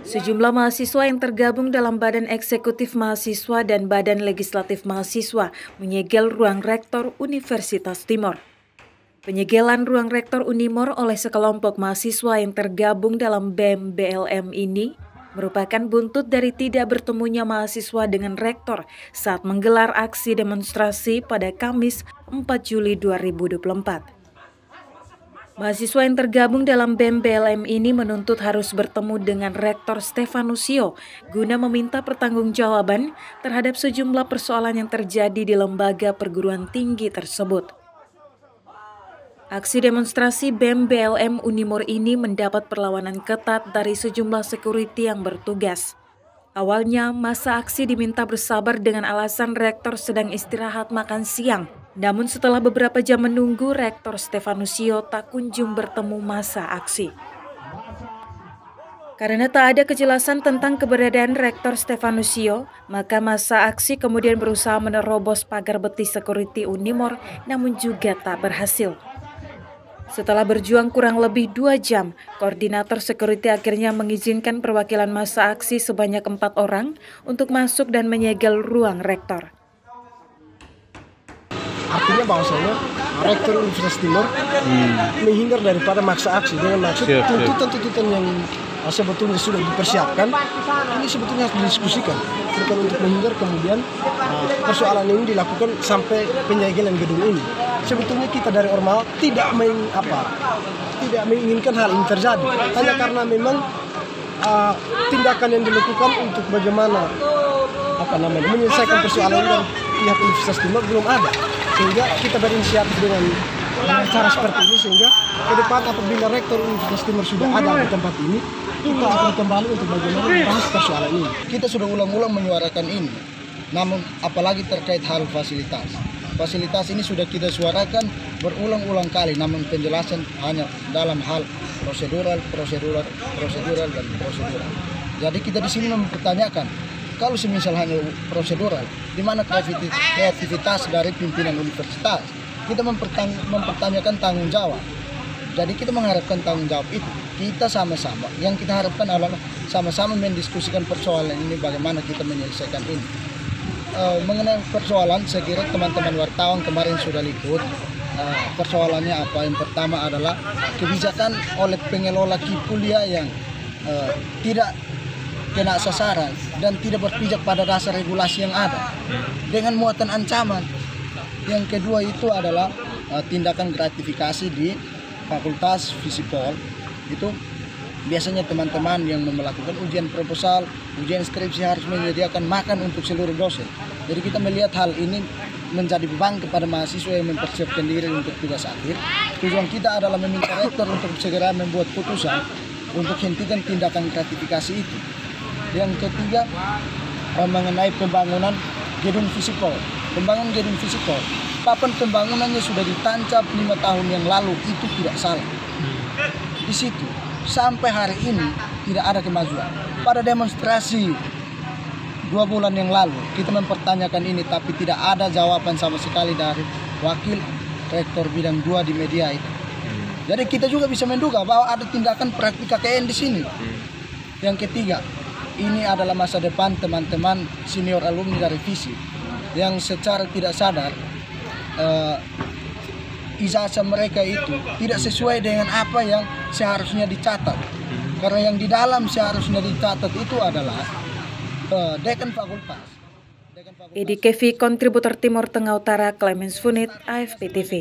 Sejumlah mahasiswa yang tergabung dalam Badan Eksekutif Mahasiswa dan Badan Legislatif Mahasiswa menyegel ruang rektor Universitas Timor. Penyegelan ruang rektor Unimor oleh sekelompok mahasiswa yang tergabung dalam BEM BLM ini merupakan buntut dari tidak bertemunya mahasiswa dengan rektor saat menggelar aksi demonstrasi pada Kamis 4 Juli 2024. Mahasiswa yang tergabung dalam BEM BLM ini menuntut harus bertemu dengan Rektor Stefanusio guna meminta pertanggungjawaban terhadap sejumlah persoalan yang terjadi di lembaga perguruan tinggi tersebut. Aksi demonstrasi BEM BLM Unimor ini mendapat perlawanan ketat dari sejumlah security yang bertugas. Awalnya, masa aksi diminta bersabar dengan alasan rektor sedang istirahat makan siang. Namun setelah beberapa jam menunggu, Rektor Stefanusio tak kunjung bertemu masa aksi. Karena tak ada kejelasan tentang keberadaan Rektor Stefanusio, maka masa aksi kemudian berusaha menerobos pagar betis security Unimor, namun juga tak berhasil. Setelah berjuang kurang lebih 2 jam, koordinator security akhirnya mengizinkan perwakilan masa aksi sebanyak 4 orang untuk masuk dan menyegel ruang rektor. Artinya bahwasanya rektor Universitas Timor menghindar daripada maksa aksi dengan maksud tuntutan-tuntutan yang sebetulnya sudah dipersiapkan, ini sebetulnya harus didiskusikan, bukan untuk menghindar kemudian persoalan ini dilakukan sampai penyegelan gedung ini. Sebetulnya kita dari Ormal tidak menginginkan hal ini terjadi, hanya karena memang tindakan yang dilakukan untuk bagaimana menyelesaikan persoalan dari pihak Universitas Timor belum ada, sehingga kita berinisiatif dengan cara seperti ini, sehingga ke depan apabila rektor Universitas Timor sudah ada di tempat ini, kita akan kembali untuk bagaimana membahas persoalan ini. Kita sudah ulang-ulang menyuarakan ini, namun apalagi terkait hal fasilitas. Fasilitas ini sudah kita suarakan berulang-ulang kali, namun penjelasan hanya dalam hal prosedural. Jadi kita di sini mempertanyakan, kalau semisal hanya prosedural, di mana kreativitas dari pimpinan universitas? Kita mempertanyakan tanggung jawab. Jadi kita mengharapkan tanggung jawab itu. Kita sama-sama, yang kita harapkan adalah sama-sama mendiskusikan persoalan ini, bagaimana kita menyelesaikan ini. Mengenai persoalan, saya kira teman-teman wartawan kemarin sudah liput. Persoalannya apa? Yang pertama adalah kebijakan oleh pengelola kuliah yang tidak kena sasaran dan tidak berpijak pada dasar regulasi yang ada dengan muatan ancaman. Yang kedua itu adalah tindakan gratifikasi di Fakultas Fisipol. Itu biasanya teman-teman yang melakukan ujian proposal, ujian skripsi harus menyediakan makan untuk seluruh dosen. Jadi kita melihat hal ini menjadi beban kepada mahasiswa yang mempersiapkan diri untuk tugas akhir. Tujuan kita adalah meminta rektor untuk segera membuat putusan untuk hentikan tindakan gratifikasi itu. Yang ketiga, mengenai pembangunan gedung Fisipol. Pembangunan gedung Fisipol, papan pembangunannya sudah ditancap 5 tahun yang lalu, itu tidak salah. Di situ sampai hari ini tidak ada kemajuan. Pada demonstrasi 2 bulan yang lalu kita mempertanyakan ini, tapi tidak ada jawaban sama sekali dari wakil rektor bidang 2 di media itu. Jadi kita juga bisa menduga bahwa ada tindakan praktik KKN di sini. Yang ketiga, ini adalah masa depan teman-teman senior alumni dari FISIP yang secara tidak sadar ijazah mereka itu tidak sesuai dengan apa yang seharusnya dicatat. Karena yang di dalam seharusnya dicatat itu adalah dekan fakultas. Edi Kevi, kontributor Timor Tengah Utara, Clemens Funit, AFP TV.